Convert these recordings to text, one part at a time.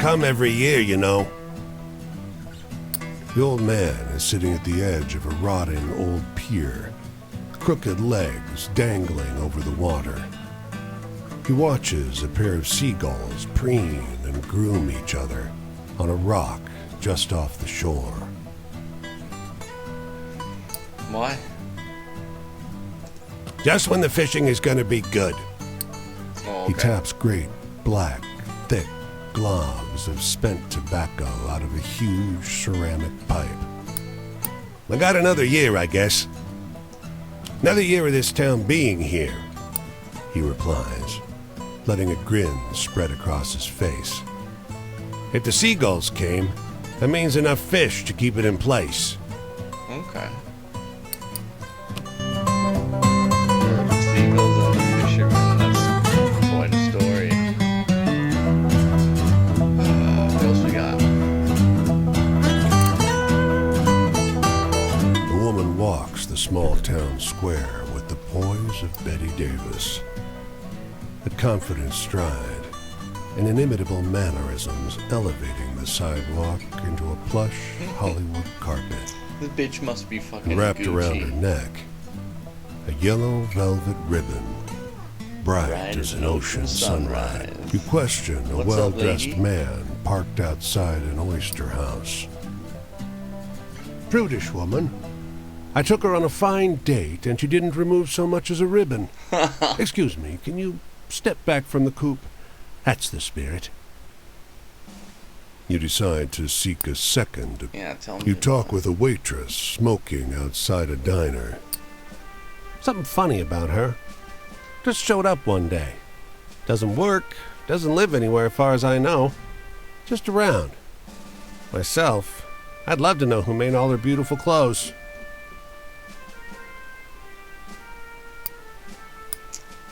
come every year, you know. The old man is sitting at the edge of a rotting old pier, crooked legs dangling over the water. He watches a pair of seagulls preen and groom each other on a rock just off the shore. Why? Just when the fishing is going to be good. Oh, okay. He taps great, black, thick globs of spent tobacco out of a huge ceramic pipe. I got another year, I guess. Another year of this town being here, he replies, letting a grin spread across his face. If the seagulls came, that means enough fish to keep it in place. Okay. Seagulls and the fishermen, that's quite a story. What else we got? The woman walks the small town square with the poise of Betty Davis. A confident stride and inimitable mannerisms elevating the sidewalk into a plush Hollywood carpet. This bitch must be fucking Wrapped Gucci. around her neck, a yellow velvet ribbon, bright as an ocean sunrise. You question a What's up, well-dressed lady? man parked outside an oyster house. Prudish woman. I took her on a fine date and she didn't remove so much as a ribbon. Excuse me, can you step back from the coupe? That's the spirit. You decide to seek a second. Yeah, tell me. You talk with a waitress smoking outside a diner. Something funny about her. Just showed up one day. Doesn't work, doesn't live anywhere as far as I know. Just around. Myself, I'd love to know who made all her beautiful clothes.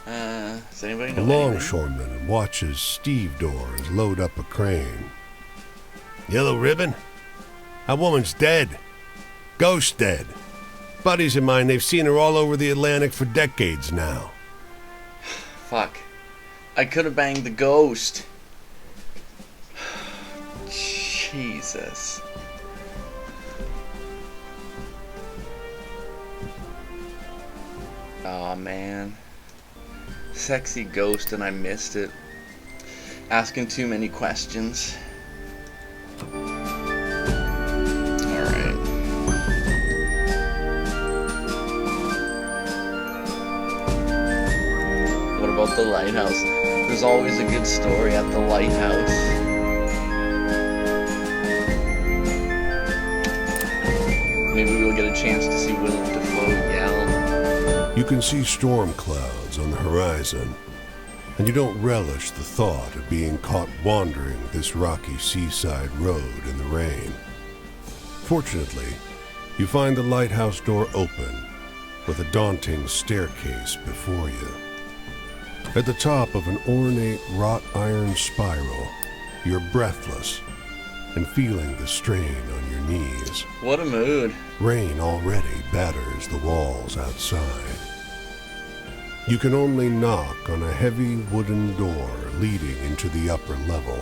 Does anybody A know anything? longshoreman watches stevedores load up a crane. Yellow ribbon? That woman's dead. Ghost dead. Buddies of mine, they've seen her all over the Atlantic for decades now. Fuck. I could have banged the ghost. Jesus. Aw, man. Sexy ghost and I missed it. Asking too many questions. Alright. What about the lighthouse? There's always a good story at the lighthouse. Maybe we'll get a chance to see Willem Dafoe yell. You can see storm clouds on the horizon, and you don't relish the thought of being caught wandering this rocky seaside road in the rain. Fortunately, you find the lighthouse door open, with a daunting staircase before you. At the top of an ornate wrought iron spiral, you're breathless and feeling the strain on your knees. What a mood. Rain already batters the walls outside. You can only knock on a heavy wooden door leading into the upper level.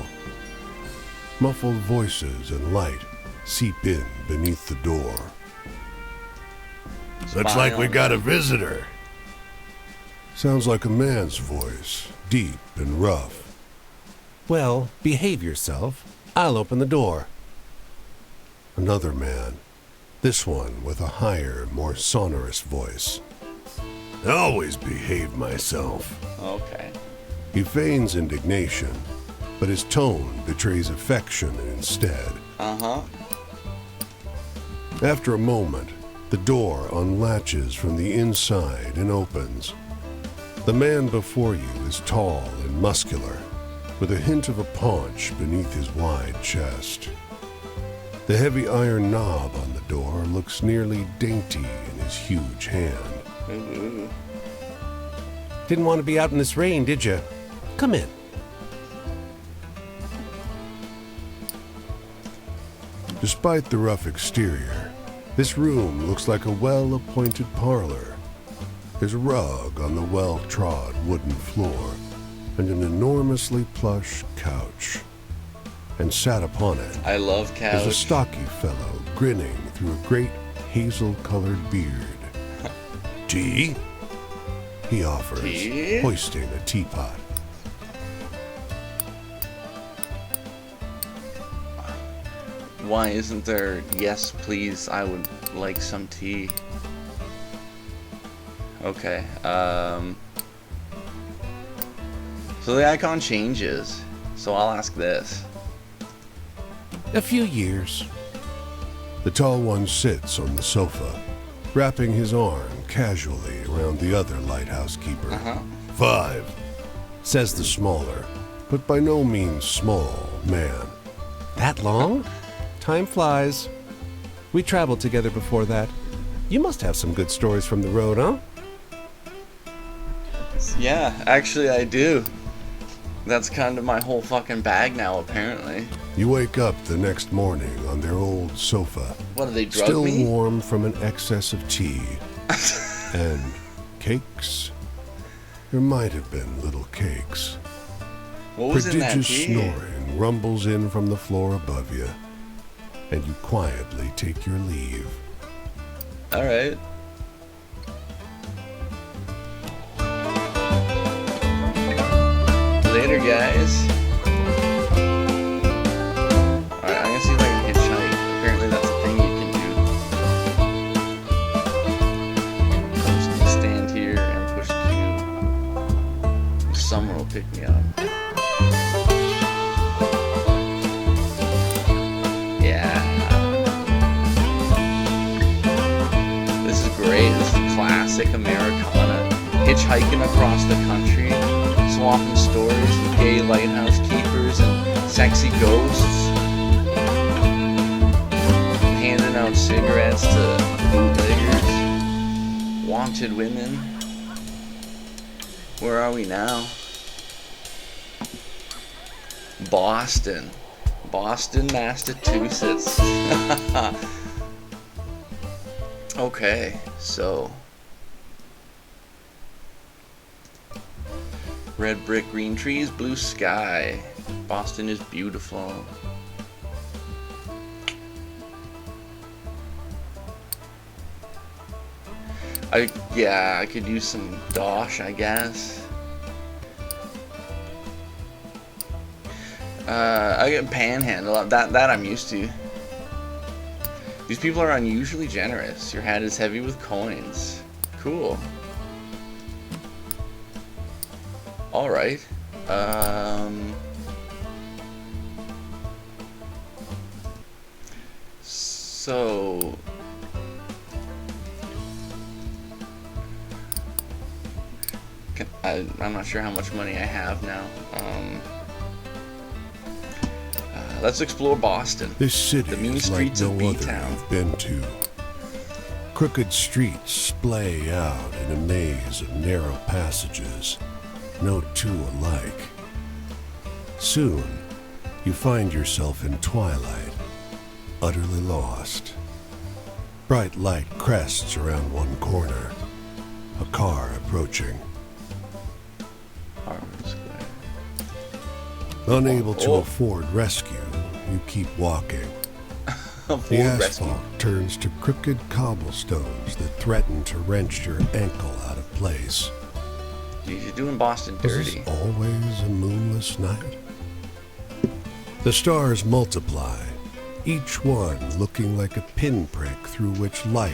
Muffled voices and light seep in beneath the door. Looks like we got a visitor. Sounds like a man's voice, deep and rough. Well, behave yourself. I'll open the door. Another man, this one with a higher, more sonorous voice. I always behave myself. Okay. He feigns indignation, but his tone betrays affection instead. Uh-huh. After a moment, the door unlatches from the inside and opens. The man before you is tall and muscular, with a hint of a paunch beneath his wide chest. The heavy iron knob on the door looks nearly dainty in his huge hand. Ooh. Didn't want to be out in this rain, did you? Come in. Despite the rough exterior, this room looks like a well-appointed parlor. There's a rug on the well-trod wooden floor and an enormously plush couch. and sat upon it I love is couch. a stocky fellow grinning through a great hazel-colored beard. Tea? He offers, Tea? hoisting a teapot. Why isn't there, yes please, I would like some tea. Okay, so the icon changes, so I'll ask this. A few years. The tall one sits on the sofa, wrapping his arm casually around the other lighthouse keeper. 5, says the smaller, but by no means small, man. That long? Time flies. We traveled together before that. You must have some good stories from the road, huh? Yeah, actually I do. That's kind of my whole fucking bag now, apparently. You wake up the next morning on their old sofa, What, do they drug still me? warm from an excess of tea. And cakes? There might have been little cakes. What was in that Prodigious tea? snoring rumbles in from the floor above you, and you quietly take your leave. Alright. Later, guys. Alright, I'm gonna see if I can hitchhike. Apparently that's a thing you can do. I'm just gonna stand here and push Q. Someone will pick me up. Yeah. This is great. This is classic Americana. Hitchhiking across the country, swapping stories with gay lighthouse keepers and sexy ghosts, handing out cigarettes to bootleggers, wanted women. Where are we now? Boston, Massachusetts. Okay, so red brick, green trees, blue sky. Boston is beautiful. I could use some dosh, I guess. I get panhandle. That I'm used to. These people are unusually generous. Your hat is heavy with coins. Cool. Alright. So I'm not sure how much money I have now. Let's explore Boston. This city The mean is like streets no of other B-Town. you've been to. Crooked streets splay out in a maze of narrow passages, no two alike. Soon, you find yourself in twilight, utterly lost. Bright light crests around one corner, a car approaching. Harvard Square. Unable to Oh. afford rescue, you keep walking. The Ford asphalt rescue. turns to crooked cobblestones that threaten to wrench your ankle out of place. Geez, you're doing Boston Was dirty. this always a moonless night? The stars multiply, each one looking like a pinprick through which light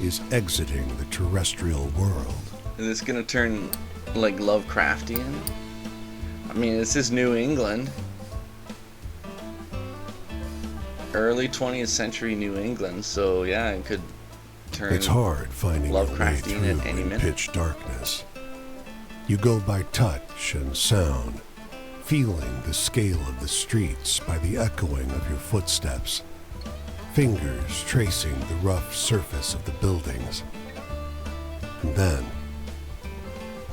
is exiting the terrestrial world. Is this gonna turn like Lovecraftian? I mean, this is New England. Early 20th century New England, so yeah, it could turn. It's hard finding your way Lovecraftian through at any in minute. pitch darkness. You go by touch and sound, feeling the scale of the streets by the echoing of your footsteps, fingers tracing the rough surface of the buildings. And then,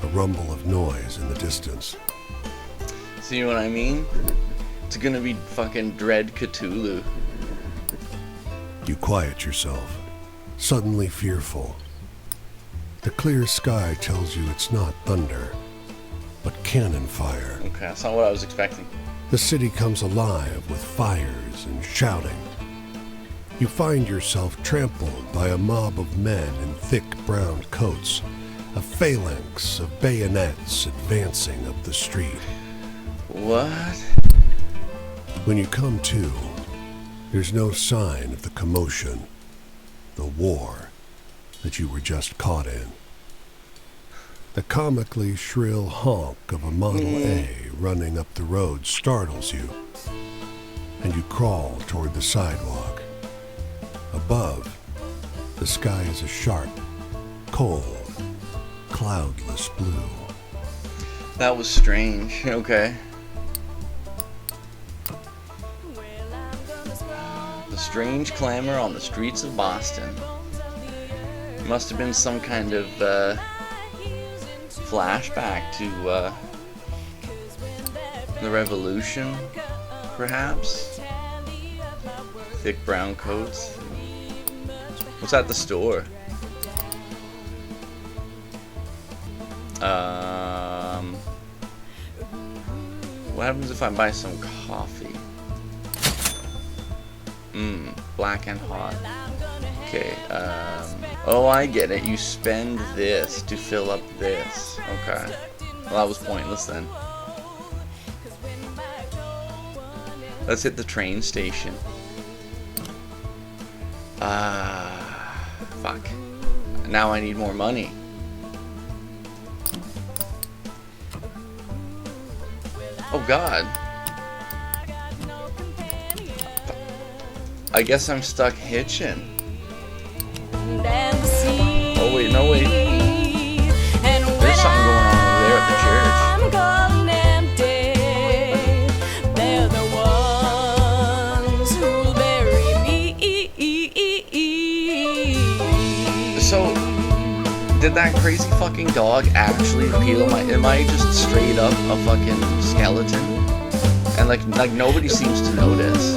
a rumble of noise in the distance. See what I mean? It's gonna be fucking Dread Cthulhu. You quiet yourself, suddenly fearful. The clear sky tells you it's not thunder, but cannon fire. Okay, that's not what I was expecting. The city comes alive with fires and shouting. You find yourself trampled by a mob of men in thick brown coats, a phalanx of bayonets advancing up the street. What? When you come to, there's no sign of the commotion, the war that you were just caught in. The comically shrill honk of a Model A running up the road startles you, and you crawl toward the sidewalk. Above, the sky is a sharp, cold, cloudless blue. That was strange. Okay. The strange clamor on the streets of Boston. Must have been some kind of flashback to the Revolution, perhaps. Thick brown coats. What's at the store? What happens if I buy some coffee? Black and hot. Okay, oh, I get it. You spend this to fill up this. Okay. Well, that was pointless then. Let's hit the train station. Fuck. Now I need more money. Oh God. I guess I'm stuck hitching. Oh wait, no wait. There's something going on over there at the church. So, did that crazy fucking dog actually peel my? Am I just straight up a fucking skeleton? And like nobody seems to notice.